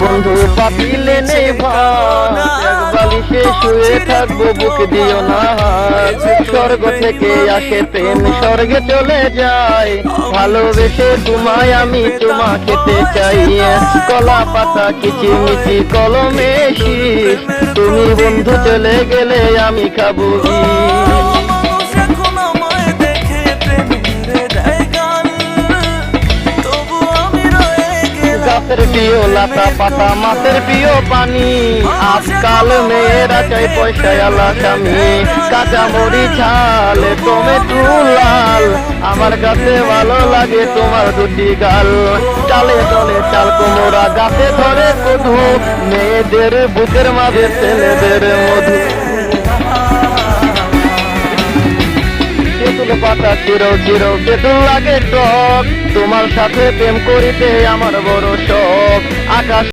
বন্ধু পাতিলে নেই ভাত, এক বালিশে শুয়ে থাকবো বুক দিও না হাত। স্বর্গ থেকে আসে প্রেম স্বর্গে চলে যায়, ভালোবেসে তোমায় আমি তোমা খেতে চাই। কলা পাতা কিচিমিচি কলমে শীষ, তুমি বন্ধু চলে গেলে আমি খাবো বিষ। গাছের প্রিয় লতা পাতা মাছের প্রিয় পানি, আজকাল মেয়েরা চাই পয়সায় আলা স্বামী। কাঁচা মরি ঝাল টমেটো লাল, আমার কাছে ভালো লাগে তোমার দুটি গাল। চালে চলে চাল কুমড়া গাছে ধরে কদু, মেয়েদের বুকের মাঝে ছেলেদের মধু। তেঁতুল পাতা চিরো চিরো তেঁতুল লাগে টক, তোমার সাথে প্রেম করিতে আমার বড় শখ। আকাশ